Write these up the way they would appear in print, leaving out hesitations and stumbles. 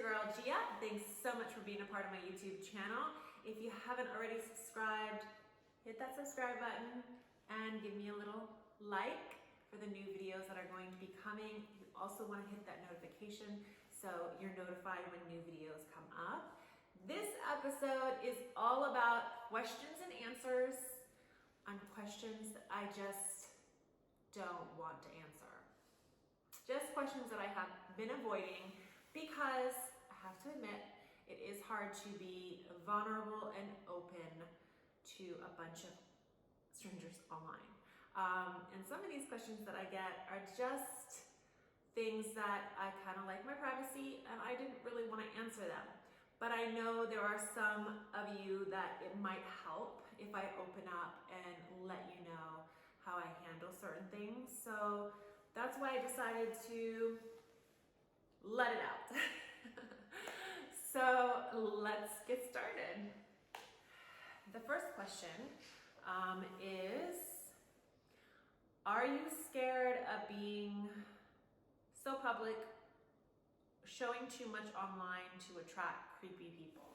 girl Gia. Thanks so much for being a part of my YouTube channel. If you haven't already subscribed, hit that subscribe button and give me a little like for the new videos that are going to be coming. You also want to hit that notification so you're notified when new videos come up. This episode is all about questions and answers on questions that I just don't want to answer. Just questions that I have been avoiding because I have to admit, it is hard to be vulnerable and open to a bunch of strangers online. And some of these questions that I get are just things that I kind of like my privacy and I didn't really want to answer them. But I know there are some of you that it might help if I open up and let you know how I handle certain things. So that's why I decided to let it out. So let's get started. The first question is, are you scared of being so public, showing too much online to attract creepy people?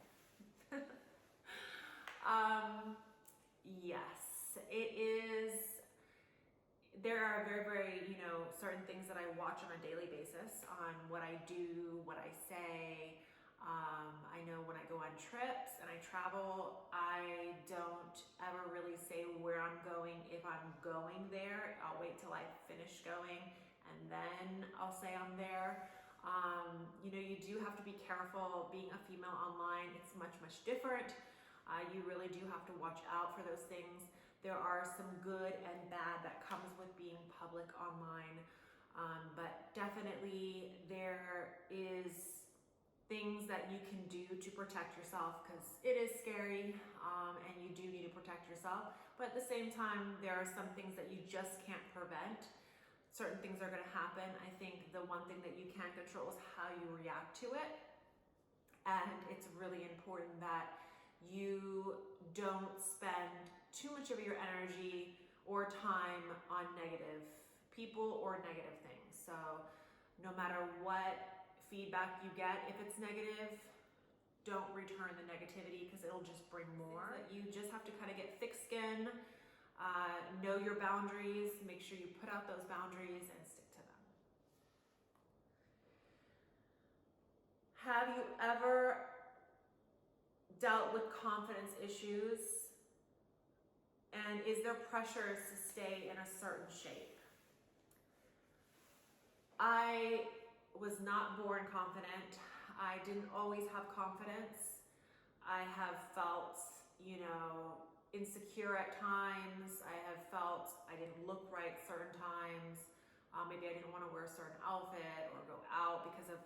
Yes, it is. There are very, certain things that I watch on a daily basis on what I do, what I say. I know when I go on trips and I travel, I don't ever really say where I'm going. If I'm going there, I'll wait till I finish going and then I'll say I'm there. You do have to be careful being a female online. It's much different. You really do have to watch out for those things. There are some good and bad that comes with being public online, but definitely there is things that you can do to protect yourself because it is scary and you do need to protect yourself. But at the same time, there are some things that you just can't prevent. Certain things are going to happen. I think the one thing that you can control is how you react to it. And it's really important that you don't spend too much of your energy or time on negative people or negative things. So no matter what feedback you get, if it's negative, don't return the negativity because it'll just bring more. You just have to kind of get thick skin, know your boundaries, make sure you put out those boundaries and stick to them. Have you ever dealt with confidence issues, and is there pressures to stay in a certain shape? I was not born confident. I didn't always have confidence. I have felt, insecure at times. I have felt I didn't look right certain times. Maybe I didn't want to wear a certain outfit or go out because of,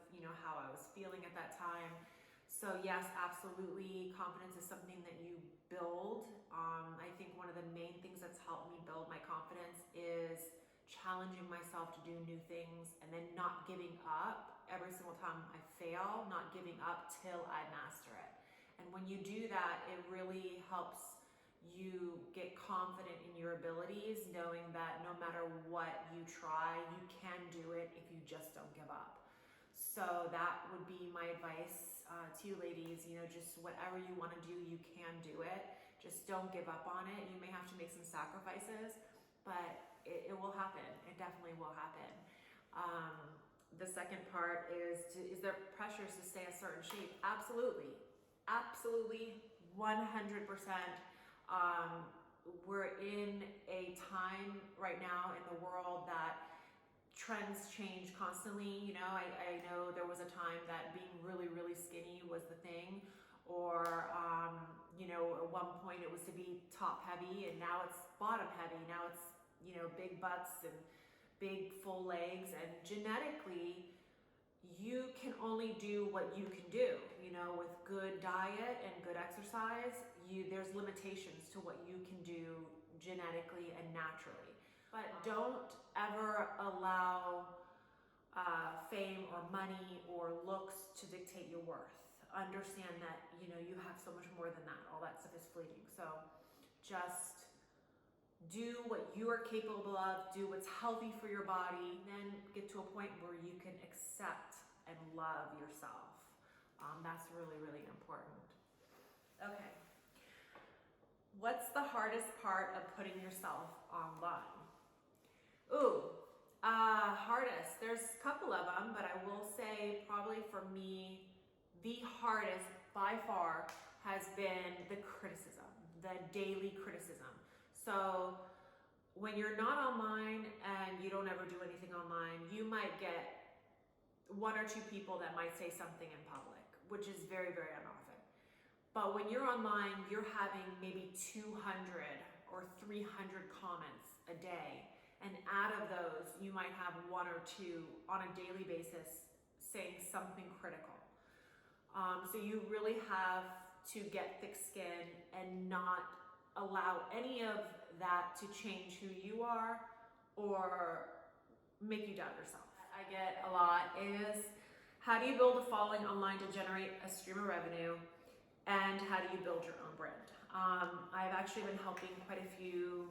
how I was feeling at that time. So yes, absolutely, confidence is something that you build. I think one of the main things that's helped me build my confidence is challenging myself to do new things and then not giving up every single time I fail, not giving up till I master it. And when you do that, it really helps you get confident in your abilities, knowing that no matter what you try, you can do it if you just don't give up. So that would be my advice to you ladies, just whatever you want to do, you can do it. Just don't give up on it. You may have to make some sacrifices, but it will happen. It definitely will happen. The second part is there pressures to stay a certain shape? Absolutely. Absolutely, 100%. We're in a time right now in the world that trends change constantly. I know there was a time that being really skinny was the thing, or at one point it was to be top heavy, and now it's bottom heavy. Now it's big butts and big full legs, and genetically you can only do what you can do. With good diet and good exercise, there's limitations to what you can do genetically and naturally. But don't ever allow fame or money or looks to dictate your worth. Understand that, you have so much more than that. All that stuff is fleeting. So just do what you are capable of, do what's healthy for your body, then get to a point where you can accept and love yourself. That's really, really important. Okay. What's the hardest part of putting yourself online? Hardest. There's a couple of them, but I will say probably for me, the hardest by far has been the criticism, the daily criticism. So when you're not online and you don't ever do anything online, you might get one or two people that might say something in public, which is very, very unoften. But when you're online, you're having maybe 200 or 300 comments a day. And out of those, you might have one or two on a daily basis saying something critical. So you really have to get thick skin and not allow any of that to change who you are or make you doubt yourself. I get a lot is, how do you build a following online to generate a stream of revenue? And how do you build your own brand? I've actually been helping quite a few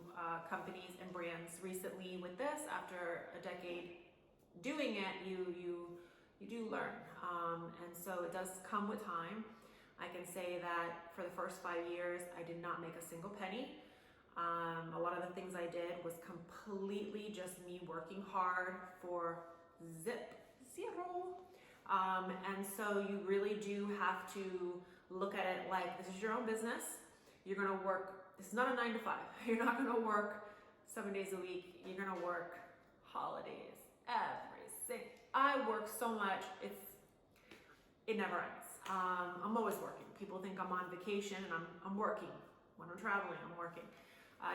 companies and brands recently with this. After a decade doing it, you do learn. And so it does come with time. I can say that for the first 5 years, I did not make a single penny. A lot of the things I did was completely just me working hard for zero. And so you really do have to look at it like this is your own business. You're gonna work, this is not a 9 to 5. You're not gonna work 7 days a week. You're gonna work holidays, every single. I work so much, it never ends. I'm always working. People think I'm on vacation and I'm working. When I'm traveling, I'm working.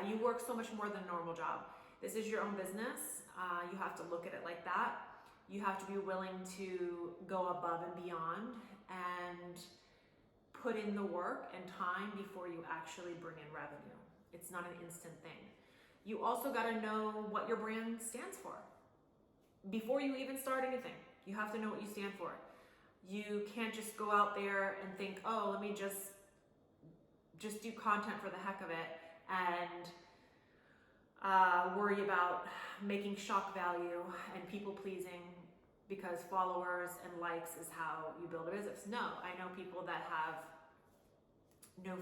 You work so much more than a normal job. This is your own business. You have to look at it like that. You have to be willing to go above and beyond and put in the work and time before you actually bring in revenue. It's not an instant thing. You also got to know what your brand stands for. Before you even start anything, you have to know what you stand for. You can't just go out there and think, oh, let me just do content for the heck of it and worry about making shock value and people pleasing because followers and likes is how you build a business. No, I know people that have not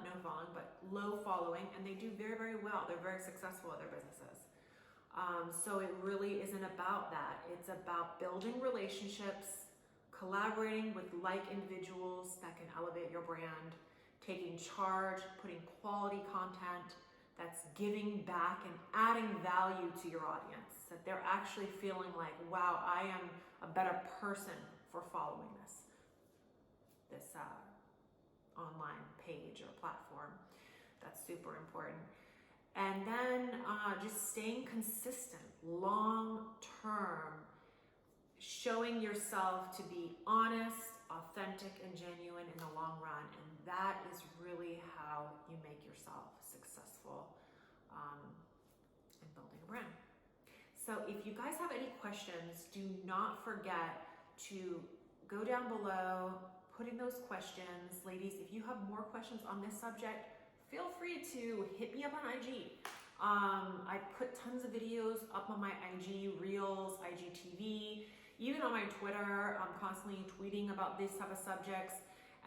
no following, but low following, and they do very, very well. They're very successful at their businesses. So it really isn't about that. It's about building relationships, collaborating with like individuals that can elevate your brand, taking charge, putting quality content that's giving back and adding value to your audience, that they're actually feeling like, wow, I am a better person for following this online page or platform. That's super important. And then just staying consistent, long term, showing yourself to be honest, authentic, and genuine in the long run. And that is really how you make yourself successful in building a brand. So if you guys have any questions, do not forget to go down below, put in those questions. Ladies, if you have more questions on this subject, feel free to hit me up on IG. I put tons of videos up on my IG Reels, IGTV, even on my Twitter. I'm constantly tweeting about these type of subjects,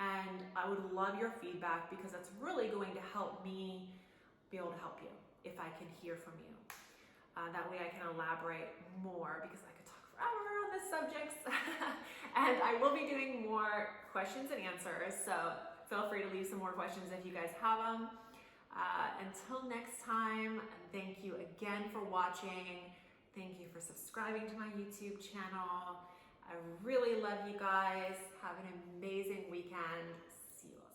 and I would love your feedback because that's really going to help me be able to help you if I can hear from you. That way I can elaborate more because I could talk forever on this subject. And I will be doing more questions and answers, so feel free to leave some more questions if you guys have them. Until next time, thank you again for watching. Thank you for subscribing to my YouTube channel. I really love you guys. Have an amazing weekend. See you.